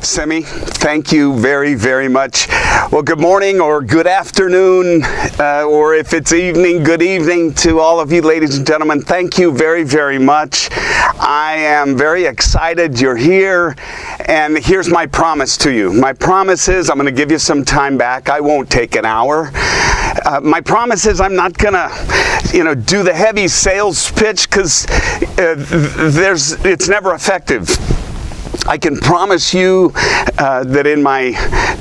Simi, thank you very, very much. Well, good morning or good afternoon, or if it's evening, good evening to all of you, ladies and gentlemen. Thank you very, very much. I am very excited you're here, and here's my promise to you. My promise is I'm going to give you some time back. I won't take an hour. My promise is I'm not going to, do the heavy sales pitch because it's never effective. I can promise you that in my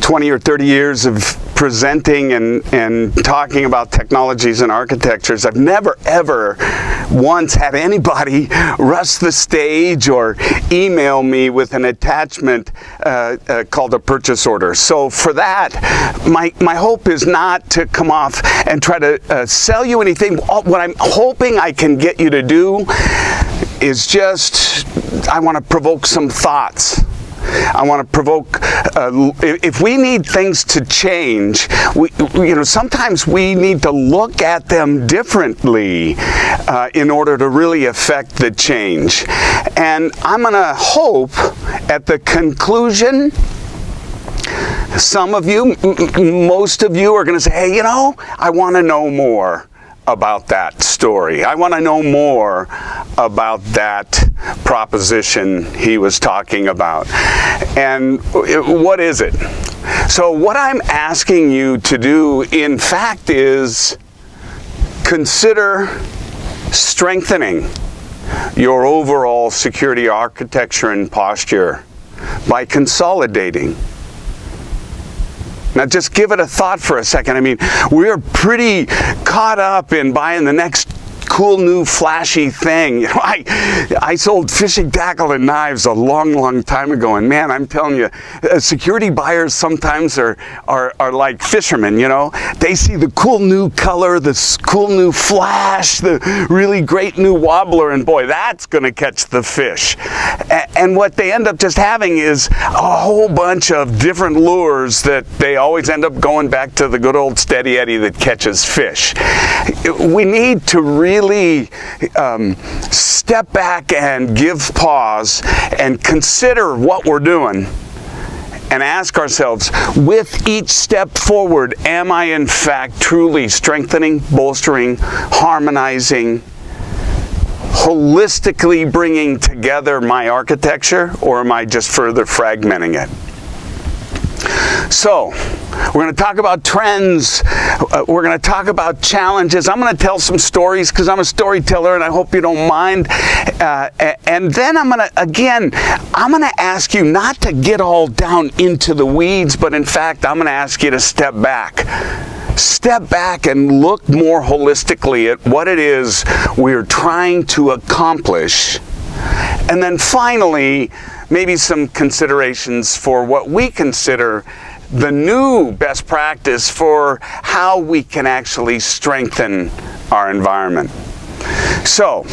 20 or 30 years of presenting and talking about technologies and architectures, I've never ever once had anybody rush the stage or email me with an attachment called a purchase order. So for that, my hope is not to come off and try to sell you anything. What I'm hoping I can get you to do is just, I want to provoke some thoughts. I want to provoke, if we need things to change, sometimes we need to look at them differently in order to really affect the change. And I'm going to hope at the conclusion, some of you, most of you are going to say, hey, I want to know more about that story. I want to know more about that proposition he was talking about. And what is it? So what I'm asking you to do, in fact, is consider strengthening your overall security architecture and posture by consolidating. Now just give it a thought for a second. I mean, we're pretty caught up in buying the next cool new flashy thing. I sold fishing tackle and knives a long time ago, and man, I'm telling you, security buyers sometimes are like fishermen. They see the cool new color, the cool new flash, the really great new wobbler, and boy, that's going to catch the fish. And what they end up just having is a whole bunch of different lures that they always end up going back to the good old steady Eddie that catches fish. We need to really step back and give pause and consider what we're doing and ask ourselves, with each step forward, am I in fact truly strengthening, bolstering, harmonizing, holistically bringing together my architecture, or am I just further fragmenting it? So, we're going to talk about trends. We're going to talk about challenges. I'm going to tell some stories because I'm a storyteller, and I hope you don't mind. And then I'm going to ask you not to get all down into the weeds, but in fact, I'm going to ask you to step back. Step back and look more holistically at what it is we're trying to accomplish. And then finally, maybe some considerations for what we consider the new best practice for how we can actually strengthen our environment. So,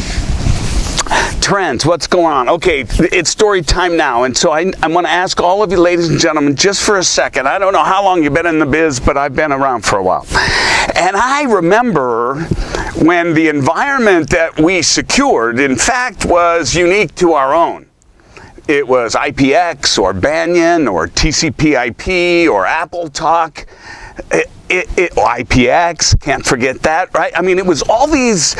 trends, what's going on? Okay, it's story time now, and so I'm going to ask all of you, ladies and gentlemen, just for a second. I don't know how long you've been in the biz, but I've been around for a while. And I remember when the environment that we secured, in fact, was unique to our own. It was IPX or Banyan or TCP/IP or Apple Talk. IPX, can't forget that, right? I mean, it was all these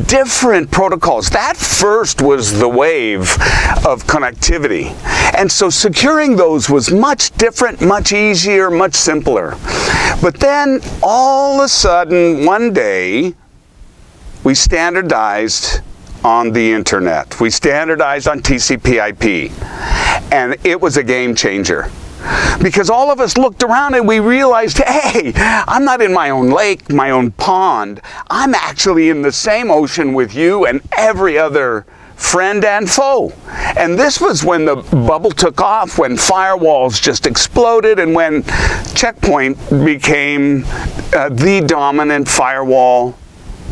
different protocols. That first was the wave of connectivity. And so securing those was much different, much easier, much simpler. But then all of a sudden, one day, we standardized on the internet. We standardized on TCP/IP, and it was a game changer. Because all of us looked around and we realized, hey, I'm not in my own lake, my own pond. I'm actually in the same ocean with you and every other friend and foe. And this was when the bubble took off, when firewalls just exploded, and when Checkpoint became the dominant firewall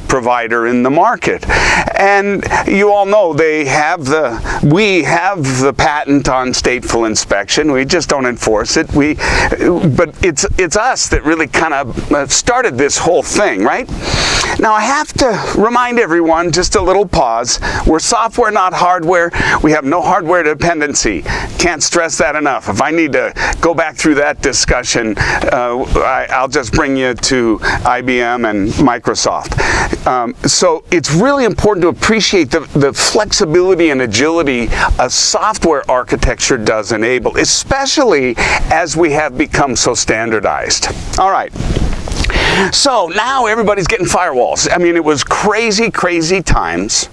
provider in the market. And you all know we have the patent on stateful inspection. We just don't enforce it. But it's us that really kind of started this whole thing, right? Now I have to remind everyone, just a little pause, we're software, not hardware. We have no hardware dependency. Can't stress that enough. If I need to go back through that discussion, I'll just bring you to IBM and Microsoft. So it's really important to appreciate the flexibility and agility a software architecture does enable, especially as we have become so standardized. All right. So now everybody's getting firewalls. I mean, it was crazy, crazy times.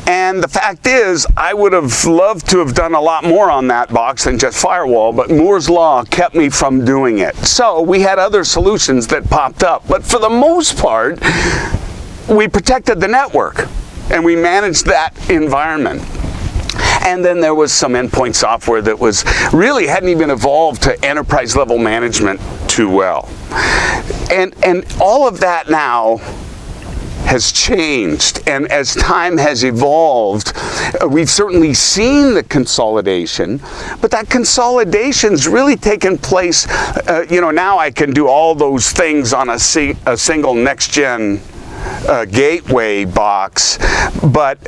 And the fact is, I would have loved to have done a lot more on that box than just firewall, but Moore's Law kept me from doing it. So we had other solutions that popped up. But for the most part, we protected the network and we managed that environment. And then there was some endpoint software that really hadn't even evolved to enterprise level management too well. And all of that now has changed, and as time has evolved, we've certainly seen the consolidation, but that consolidation's really taken place. Now I can do all those things on a single next-gen gateway box, but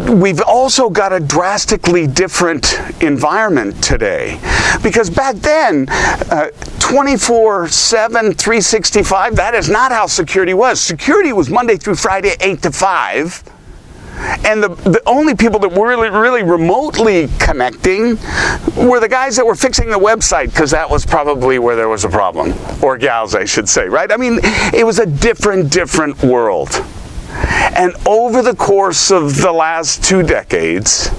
we've also got a drastically different environment today. Because back then, 24/7, 365, that is not how security was. Security was Monday through Friday, 8 to 5. And the only people that were really remotely connecting were the guys that were fixing the website, because that was probably where there was a problem. Or gals, I should say, right? I mean, it was a different world. And over the course of the last 2 decades,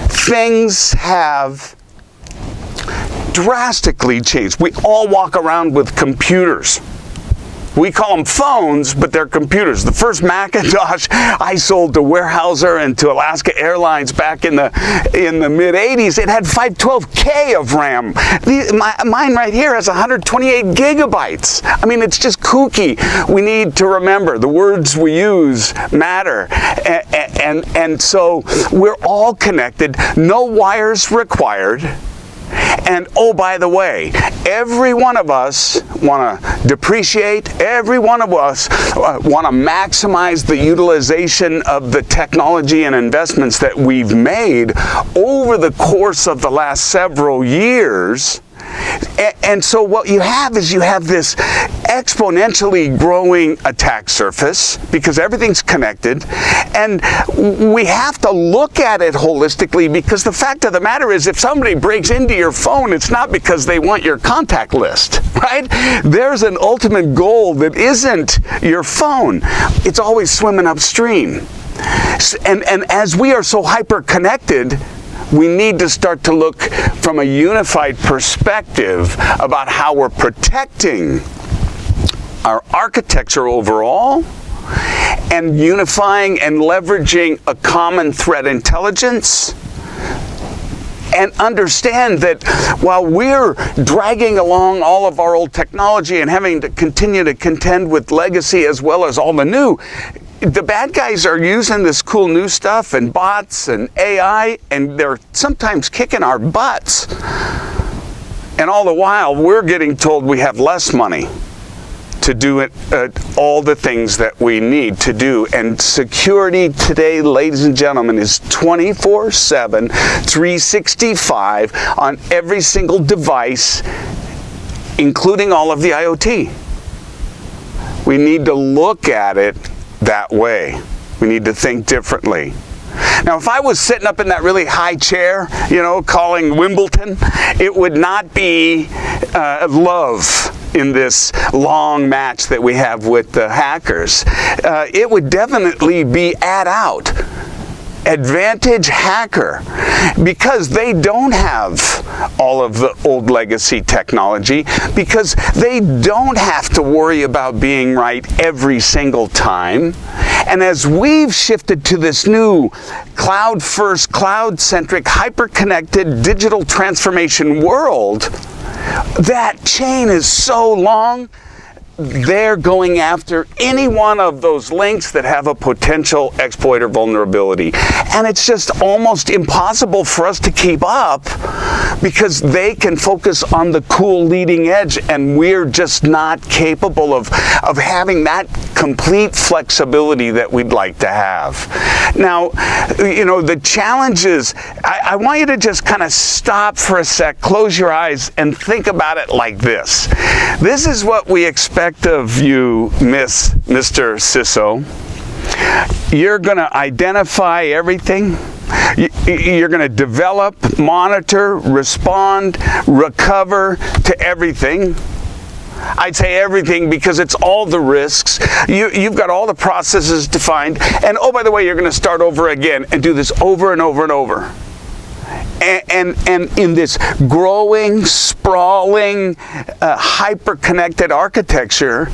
things have drastically changed. We all walk around with computers. We call them phones, but they're computers. The first Macintosh I sold to Weyerhaeuser and to Alaska Airlines back in the mid-'80s, it had 512K of RAM. Mine right here has 128 gigabytes. I mean, it's just kooky. We need to remember the words we use matter. And so we're all connected. No wires required. And oh, by the way, every one of us want to depreciate, every one of us want to maximize the utilization of the technology and investments that we've made over the course of the last several years. And so what you have is this exponentially growing attack surface, because everything's connected, and we have to look at it holistically, because the fact of the matter is, if somebody breaks into your phone, it's not because they want your contact list, right? There's an ultimate goal that isn't your phone. It's always swimming upstream. And as we are so hyper-connected, we need to start to look from a unified perspective about how we're protecting our architecture overall, and unifying and leveraging a common threat intelligence, and understand that while we're dragging along all of our old technology and having to continue to contend with legacy as well as all the new, the bad guys are using this cool new stuff and bots and AI, and they're sometimes kicking our butts. And all the while, we're getting told we have less money to do it, all the things that we need to do. And security today, ladies and gentlemen, is 24/7, 365 on every single device, including all of the IoT. We need to look at it that way. We need to think differently. Now, if I was sitting up in that really high chair, calling Wimbledon, it would not be love in this long match that we have with the hackers. It would definitely be out. Advantage hacker, because they don't have all of the old legacy technology, because they don't have to worry about being right every single time. And as we've shifted to this new cloud-first, cloud-centric, hyper-connected digital transformation world, that chain is so long. they're going after any one of those links that have a potential exploit or vulnerability. And it's just almost impossible for us to keep up because they can focus on the cool leading edge, and we're just not capable of having that complete flexibility that we'd like to have. Now, the challenge is, I want you to just kind of stop for a sec, close your eyes, and think about it like this. This is what we expect of you, Mr. CISO. You're going to identify everything. You're going to develop, monitor, respond, recover to everything. I'd say everything because it's all the risks. You've got all the processes defined. And oh, by the way, you're going to start over again and do this over and over and over. And in this growing, sprawling, hyper-connected architecture,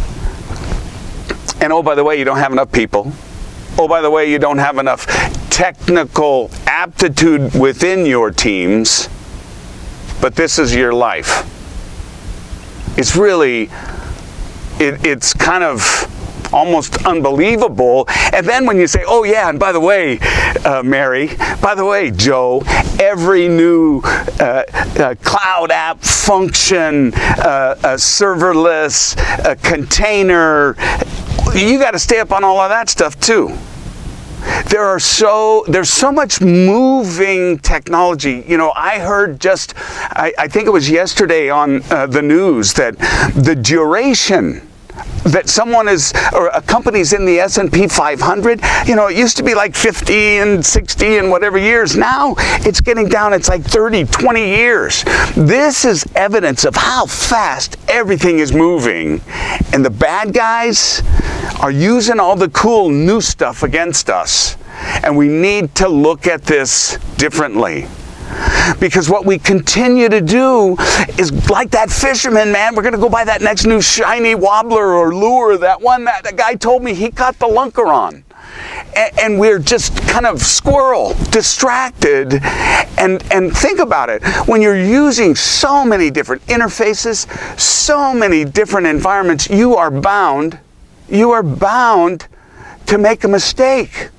and oh, by the way, you don't have enough people. Oh, by the way, you don't have enough technical aptitude within your teams, but this is your life. It's really, it's kind of almost unbelievable. And then when you say, oh yeah, and by the way, Mary, by the way, Joe, every new cloud app function, serverless, container, you got to stay up on all of that stuff too. There's so much moving technology. I heard I think it was yesterday on the news that the duration that someone is, or a company's in the S&P 500, it used to be like 50 and 60 and whatever years. Now it's getting down, it's like 30, 20 years. This is evidence of how fast everything is moving. And the bad guys are using all the cool new stuff against us. And we need to look at this differently. Because what we continue to do is like that fisherman, man. We're going to go buy that next new shiny wobbler or lure, that one that the guy told me he caught the lunker on. And we're just kind of squirrel, distracted. And think about it. When you're using so many different interfaces, so many different environments, you are bound to make a mistake.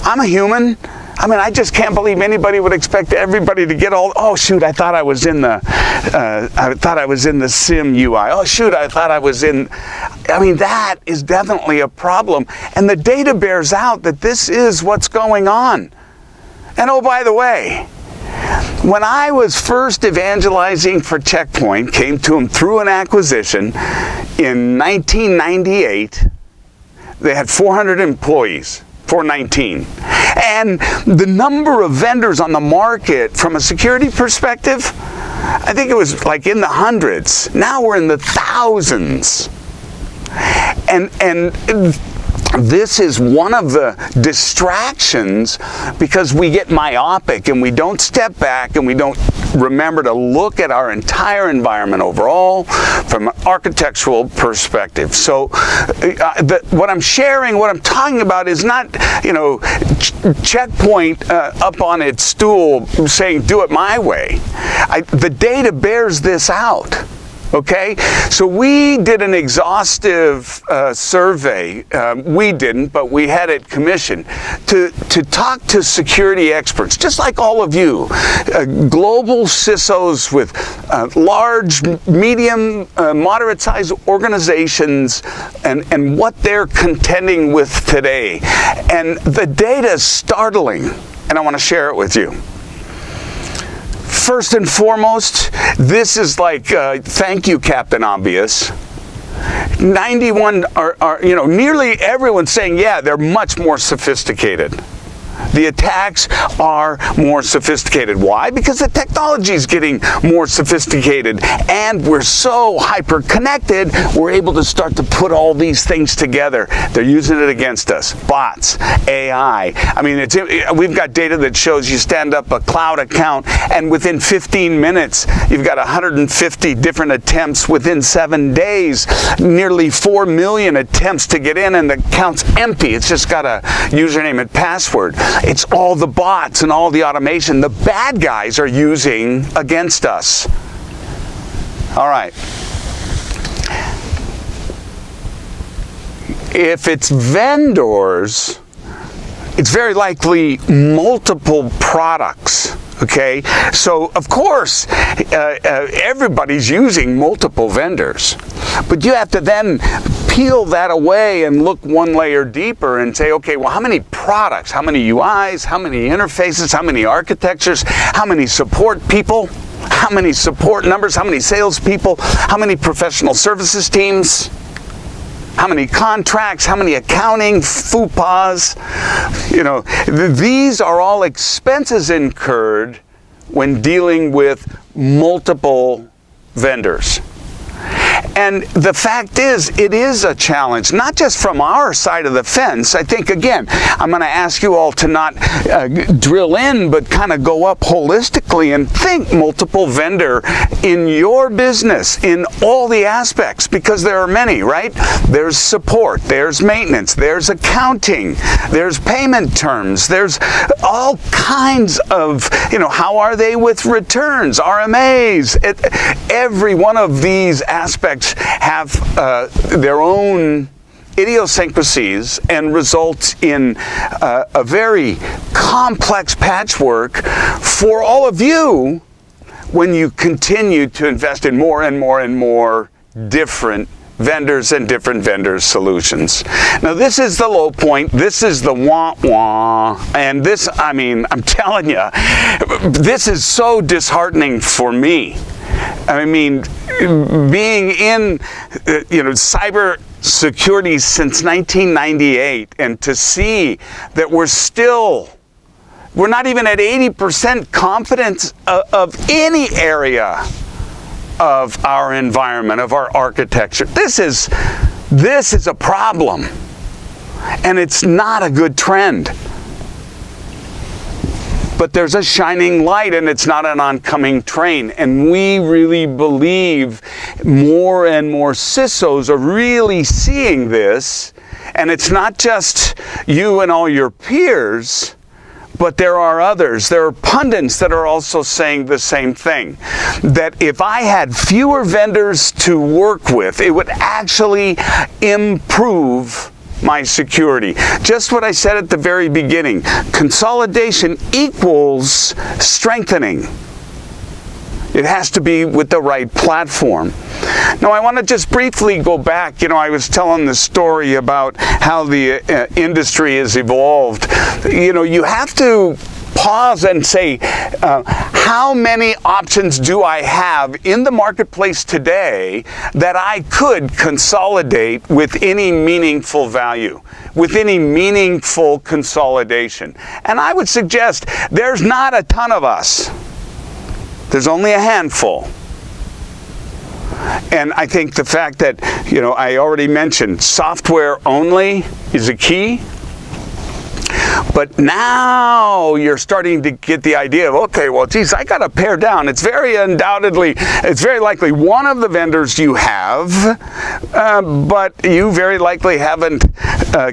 I'm a human. I just can't believe anybody would expect everybody to get oh shoot, I thought I was in the SIM UI. Oh shoot, I thought I was in. That is definitely a problem. And the data bears out that this is what's going on. And oh, by the way, when I was first evangelizing for Checkpoint, came to them through an acquisition in 1998, they had 400 employees. 419. And the number of vendors on the market from a security perspective, I think it was like in the hundreds. Now we're in the thousands. And this is one of the distractions because we get myopic and we don't step back and we don't remember to look at our entire environment overall from an architectural perspective. So what I'm sharing, what I'm talking about is not, Checkpoint up on its stool saying, do it my way. The data bears this out. Okay, so we did an exhaustive survey. We didn't, but we had it commissioned to talk to security experts, just like all of you, global CISOs with large, medium, moderate-sized organizations, and what they're contending with today. And the data is startling, and I want to share it with you. First and foremost, this is like, thank you, Captain Obvious. 91 are nearly everyone's saying, yeah, they're much more sophisticated. The attacks are more sophisticated. Why? Because the technology is getting more sophisticated and we're so hyper-connected, we're able to start to put all these things together. They're using it against us. Bots, AI. We've got data that shows you stand up a cloud account and within 15 minutes, you've got 150 different attempts within 7 days, nearly 4 million attempts to get in and the account's empty. It's just got a username and password. It's all the bots and all the automation the bad guys are using against us. All right. if it's vendors, it's very likely multiple products. Okay, so of course everybody's using multiple vendors, but you have to then peel that away and look one layer deeper and say, okay, well, how many products, how many UIs, how many interfaces, how many architectures, how many support people, how many support numbers, how many salespeople, how many professional services teams, how many contracts, how many accounting, FUPAs. You know, these are all expenses incurred when dealing with multiple vendors. And the fact is, it is a challenge, not just from our side of the fence. I think, again, I'm going to ask you all to not drill in, but kind of go up holistically and think multiple vendor in your business, in all the aspects, because there are many, right? There's support, there's maintenance, there's accounting, there's payment terms, there's all kinds of, you know, how are they with returns, RMAs? Every one of these aspects have their own idiosyncrasies and result in a very complex patchwork for all of you when you continue to invest in more and more and more different vendors and different vendors' solutions. Now, this is the low point. This is the wah-wah. And this, I mean, I'm telling you, this is so disheartening for me. I mean, being in, cyber security since 1998, and to see that we're not even at 80% confidence of any area of our environment, of our architecture. This is a problem, and it's not a good trend. But there's a shining light, and it's not an oncoming train. And we really believe more and more CISOs are really seeing this. And it's not just you and all your peers, but there are others. There are pundits that are also saying the same thing. That if I had fewer vendors to work with, it would actually improve my security. Just what I said at the very beginning. Consolidation equals strengthening. It has to be with the right platform. Now, I want to just briefly go back. You know, I was telling the story about how the industry has evolved. You know, you have to pause and say, how many options do I have in the marketplace today that I could consolidate with any meaningful value, with any meaningful consolidation? And I would suggest there's not a ton of us. There's only a handful. And I think the fact that, you know, I already mentioned software only is a key. But now you're starting to get the idea of, okay, well, geez, I got to pare down. It's very likely one of the vendors you have, but you very likely haven't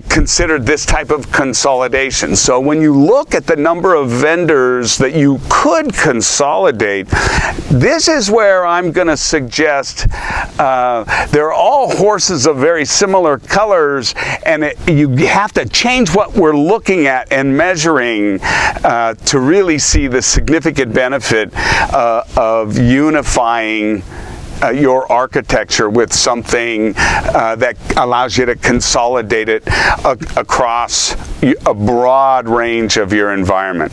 considered this type of consolidation. So when you look at the number of vendors that you could consolidate, this is where I'm going to suggest they're all horses of very similar colors, and you have to change what we're looking at and measuring to really see the significant benefit of unifying your architecture with something that allows you to consolidate it across a broad range of your environment.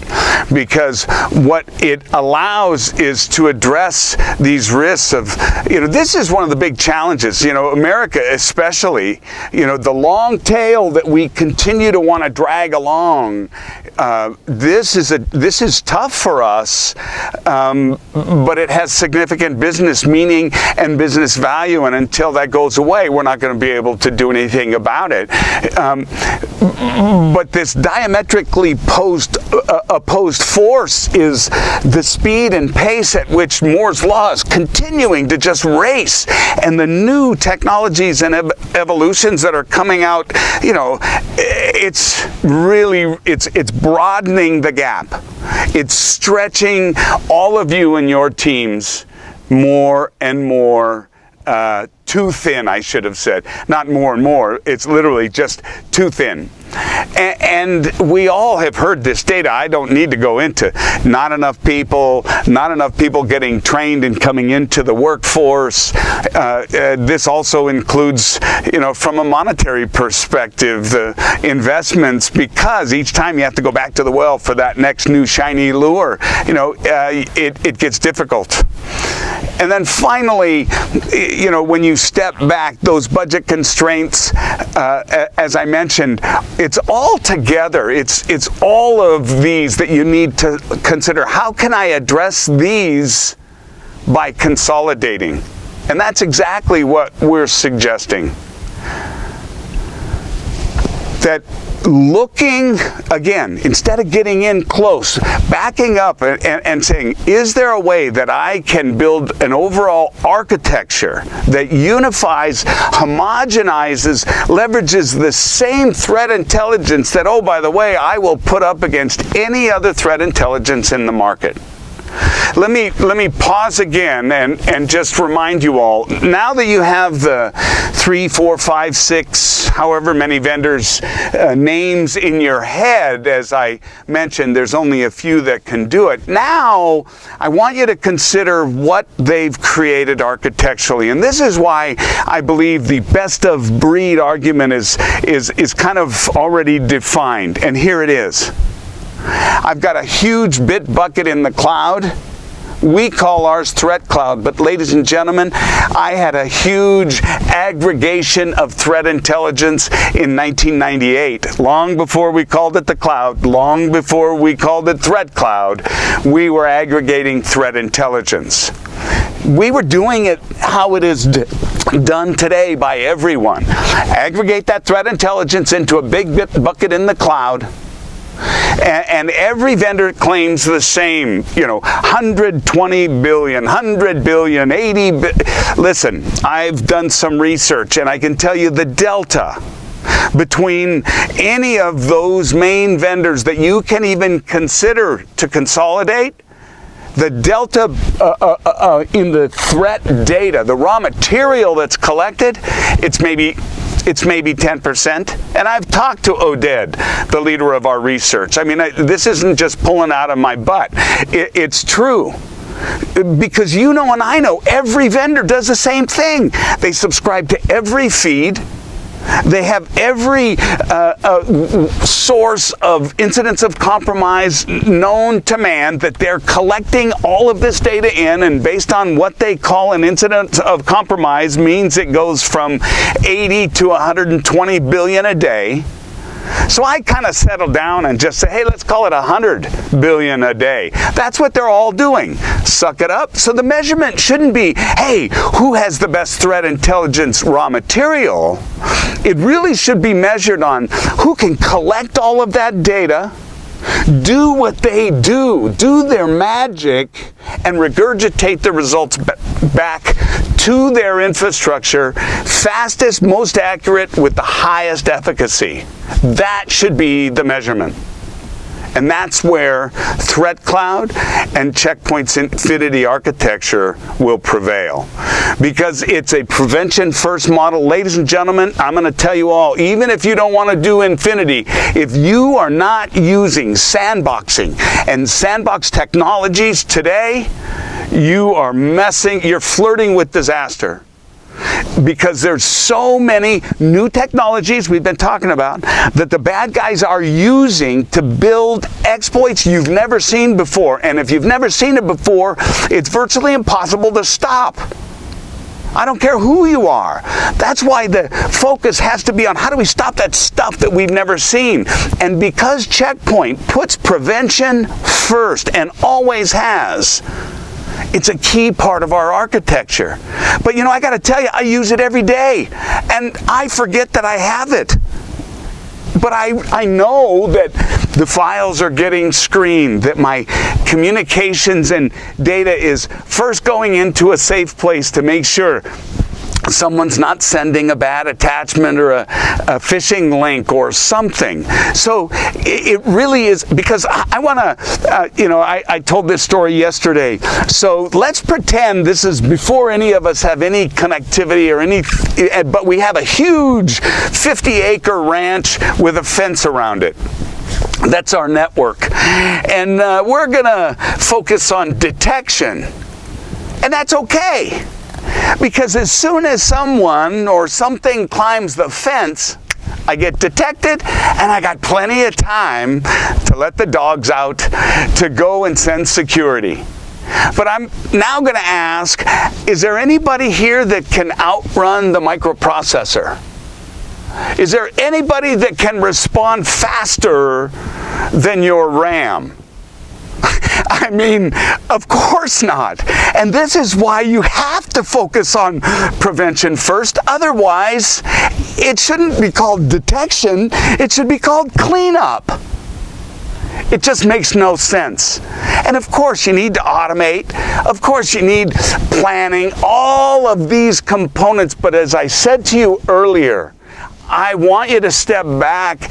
Because what it allows is to address these risks of, you know, this is one of the big challenges, you know, America especially, you know, the long tail that we continue to want to drag along. This is tough for us, but it has significant business meaning and business value, and until that goes away, we're not going to be able to do anything about it. But this diametrically opposed force is the speed and pace at which Moore's law is continuing to just race, and the new technologies and evolutions that are coming out, you know, it's broadening the gap. It's stretching all of you and your teams more and more too thin, I should have said. Not more and more, it's literally just too thin. And we all have heard this data. I don't need to go into not enough people getting trained and coming into the workforce. This also includes, from a monetary perspective, the investments, because each time you have to go back to the well for that next new shiny lure, it gets difficult. And then finally, when you step back, those budget constraints, as I mentioned, it's all together. It's all of these that you need to consider. How can I address these by consolidating? And that's exactly what we're suggesting. That looking, again, instead of getting in close, backing up and saying, is there a way that I can build an overall architecture that unifies, homogenizes, leverages the same threat intelligence that, oh, by the way, I will put up against any other threat intelligence in the market? Let me pause again and just remind you all, now that you have the 3, 4, 5, 6, however many vendors' names in your head, as I mentioned, there's only a few that can do it. Now, I want you to consider what they've created architecturally. And this is why I believe the best of breed argument is kind of already defined. And here it is. I've got a huge bit bucket in the cloud. We call ours threat cloud, but ladies and gentlemen, I had a huge aggregation of threat intelligence in 1998. Long before we called it the cloud, long before we called it threat cloud, we were aggregating threat intelligence. We were doing it how it is done today by everyone. Aggregate that threat intelligence into a big bit bucket in the cloud. And every vendor claims the same, 120 billion, 100 billion, 80 billion. Listen, I've done some research, and I can tell you the delta between any of those main vendors that you can even consider to consolidate, the delta in the threat data, the raw material that's collected, it's maybe 10%. And I've talked to Oded, the leader of our research. I mean, this isn't just pulling out of my butt. It's true. Because you know and I know every vendor does the same thing. They subscribe to every feed. They have every source of incidents of compromise known to man that they're collecting all of this data in, and based on what they call an incident of compromise means it goes from 80 to 120 billion a day. So I kind of settle down and just say, hey, let's call it 100 billion a day. That's what they're all doing. Suck it up. So the measurement shouldn't be, hey, who has the best threat intelligence raw material? It really should be measured on who can collect all of that data, do what they do their magic, and regurgitate the results back to their infrastructure, fastest, most accurate, with the highest efficacy. That should be the measurement. And that's where Threat Cloud and Checkpoint's Infinity architecture will prevail. Because it's a prevention-first model. Ladies and gentlemen, I'm going to tell you all, even if you don't want to do Infinity, if you are not using sandboxing and sandbox technologies today, you're flirting with disaster. Because there's so many new technologies we've been talking about that the bad guys are using to build exploits you've never seen before. And if you've never seen it before, it's virtually impossible to stop. I don't care who you are. That's why the focus has to be on how do we stop that stuff that we've never seen. And because Checkpoint puts prevention first and always has, it's a key part of our architecture. But I got to tell you, I use it every day, and I forget that I have it. But I know that the files are getting screened, that my communications and data is first going into a safe place to make sure someone's not sending a bad attachment or a phishing link or something. So it really is, because I want to, I told this story yesterday. So let's pretend this is before any of us have any connectivity or but we have a huge 50-acre ranch with a fence around it. That's our network. And we're going to focus on detection. And that's okay. Because as soon as someone or something climbs the fence, I get detected, and I got plenty of time to let the dogs out to go and send security. But I'm now going to ask, is there anybody here that can outrun the microprocessor? Is there anybody that can respond faster than your RAM? I mean, of course not. And this is why you have to focus on prevention first. Otherwise, it shouldn't be called detection. It should be called cleanup. It just makes no sense. And of course, you need to automate. Of course, you need planning, all of these components. But as I said to you earlier, I want you to step back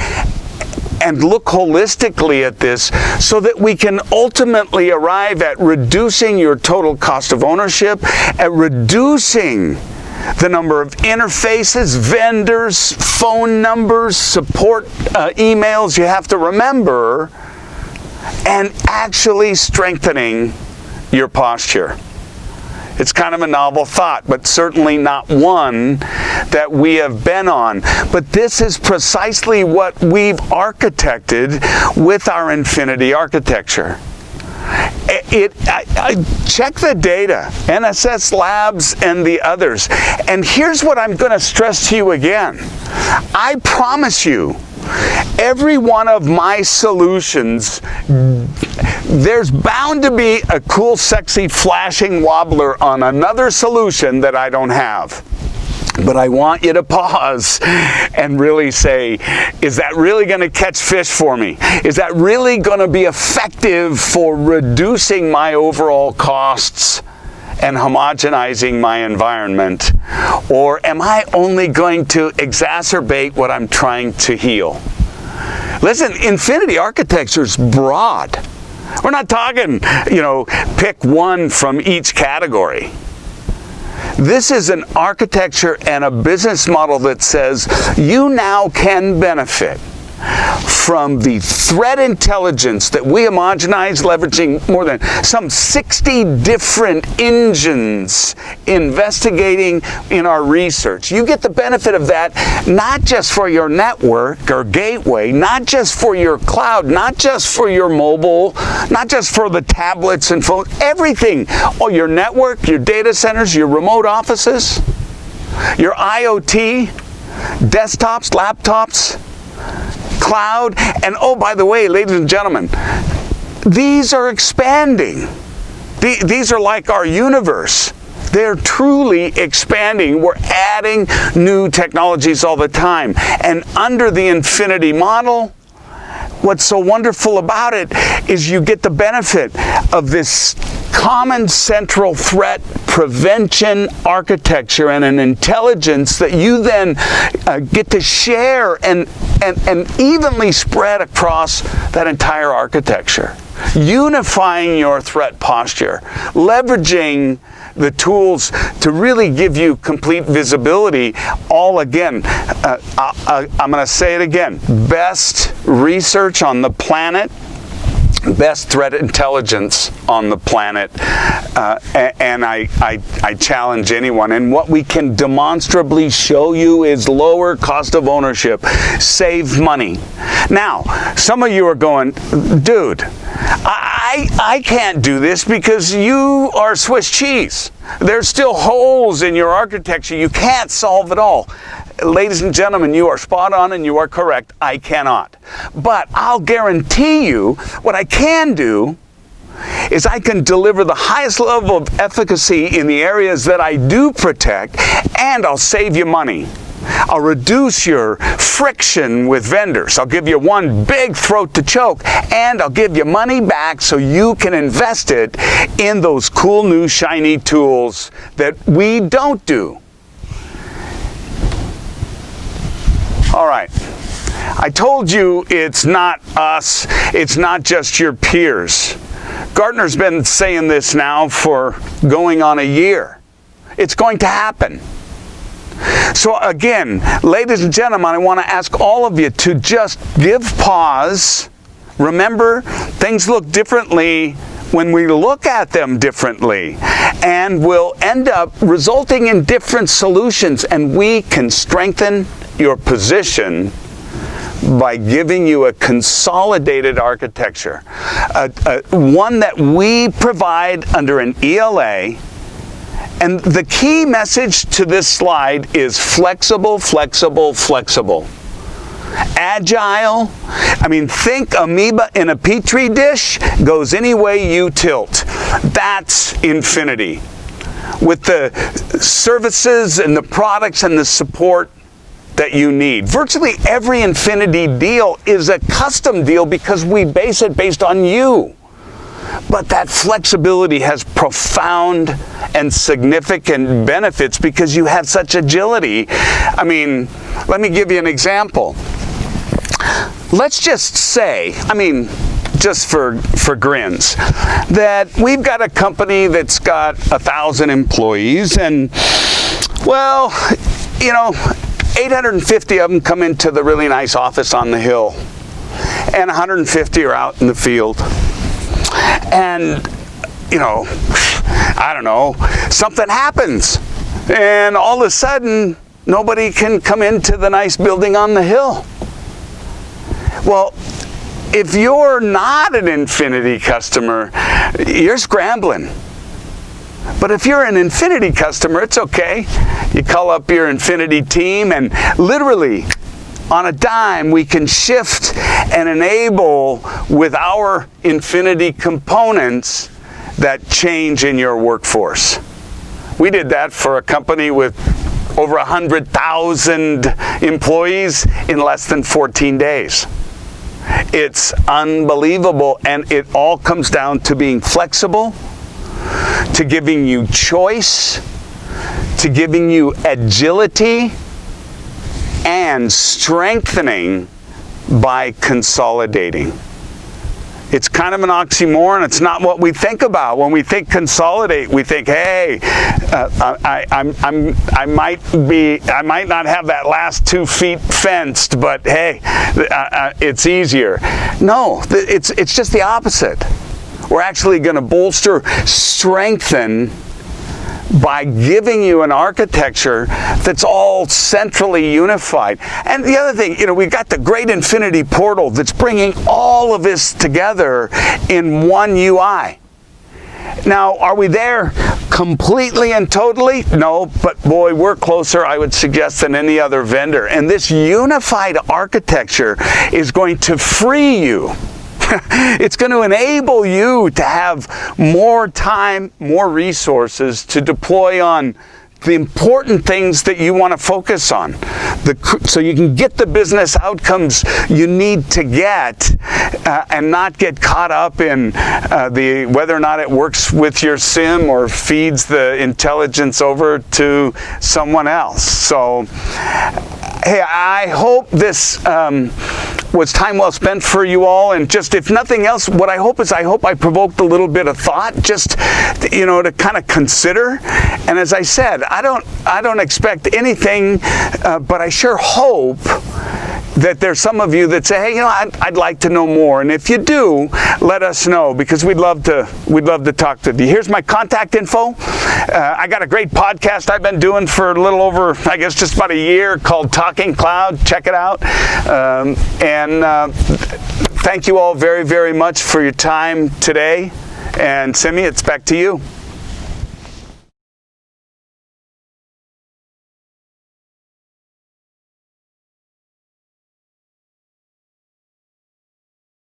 and look holistically at this so that we can ultimately arrive at reducing your total cost of ownership, at reducing the number of interfaces, vendors, phone numbers, support emails you have to remember, and actually strengthening your posture. It's kind of a novel thought, but certainly not one that we have been on. But this is precisely what we've architected with our Infinity architecture. Check the data, NSS Labs and the others. And here's what I'm going to stress to you again. I promise you, every one of my solutions, there's bound to be a cool, sexy, flashing wobbler on another solution that I don't have. But I want you to pause and really say, is that really going to catch fish for me? Is that really going to be effective for reducing my overall costs and homogenizing my environment? Or am I only going to exacerbate what I'm trying to heal? Listen, Infinity architecture is broad. We're not talking, pick one from each category. This is an architecture and a business model that says you now can benefit from the threat intelligence that we homogenize, leveraging more than some 60 different engines investigating in our research. You get the benefit of that not just for your network or gateway, not just for your cloud, not just for your mobile, not just for the tablets and phones, everything. Oh, your network, your data centers, your remote offices, your IoT, desktops, laptops, cloud, and oh, by the way, ladies and gentlemen, these are expanding. These are like our universe. They're truly expanding. We're adding new technologies all the time. And under the Infinity model, what's so wonderful about it is you get the benefit of this common central threat prevention architecture and an intelligence that you then get to share and evenly spread across that entire architecture. Unifying your threat posture, leveraging the tools to really give you complete visibility. All again, I'm going to say it again, best research on the planet, best threat intelligence on the planet, and I challenge anyone. And what we can demonstrably show you is lower cost of ownership, save money. Now, some of you are going, dude, I can't do this because you are Swiss cheese. There's still holes in your architecture. You can't solve it all. Ladies and gentlemen, you are spot on and you are correct. I cannot. But I'll guarantee you what I can do is I can deliver the highest level of efficacy in the areas that I do protect, and I'll save you money. I'll reduce your friction with vendors. I'll give you one big throat to choke, and I'll give you money back so you can invest it in those cool new shiny tools that we don't do. All right. I told you it's not us, it's not just your peers. Gartner's been saying this now for going on a year. It's going to happen. So again, ladies and gentlemen, I want to ask all of you to just give pause. Remember, things look differently when we look at them differently, and will end up resulting in different solutions, and we can strengthen your position by giving you a consolidated architecture, one that we provide under an ELA. And the key message to this slide is flexible, flexible, flexible. Agile. I mean, think amoeba in a petri dish, goes any way you tilt. That's Infinity. With the services and the products and the support that you need. Virtually every Infinity deal is a custom deal because we base it based on you. But that flexibility has profound and significant benefits because you have such agility. I mean, let me give you an example. Let's just say, I mean, just for grins, that we've got a company that's got 1,000 employees, and, well, you know, 850 of them come into the really nice office on the hill, and 150 are out in the field. And, you know, I don't know, something happens, and all of a sudden, nobody can come into the nice building on the hill. Well, if you're not an Infinity customer, you're scrambling. But if you're an Infinity customer, it's okay. You call up your Infinity team, and literally, on a dime, we can shift and enable with our Infinity components that change in your workforce. We did that for a company with over 100,000 employees in less than 14 days. It's unbelievable, and it all comes down to being flexible, to giving you choice, to giving you agility, and strengthening by consolidating. It's kind of an oxymoron. It's not what we think about. When we think consolidate, we think, hey, I might not have that last 2 feet fenced, but hey, it's easier. No, it's just the opposite. We're actually going to bolster, strengthen, by giving you an architecture that's all centrally unified. And the other thing, you know, we've got the great Infinity portal that's bringing all of this together in one UI. Now, are we there completely and totally? No, but boy, we're closer, I would suggest, than any other vendor. And this unified architecture is going to free you. It's going to enable you to have more time, more resources to deploy on the important things that you want to focus on, so you can get the business outcomes you need to get, and not get caught up in whether or not it works with your SIM or feeds the intelligence over to someone else. So, hey, I hope this was time well spent for you all, and just, if nothing else, what I hope is I provoked a little bit of thought, just, you know, to kind of consider. And as I said, I don't expect anything, but I sure hope that there's some of you that say, hey, you know, I'd like to know more. And if you do, let us know, because we'd love to talk to you. Here's my contact info. I got a great podcast I've been doing for a little over, I guess, just about a year, called Talking Cloud. Check it out. Thank you all very, very much for your time today. And Simi, it's back to you.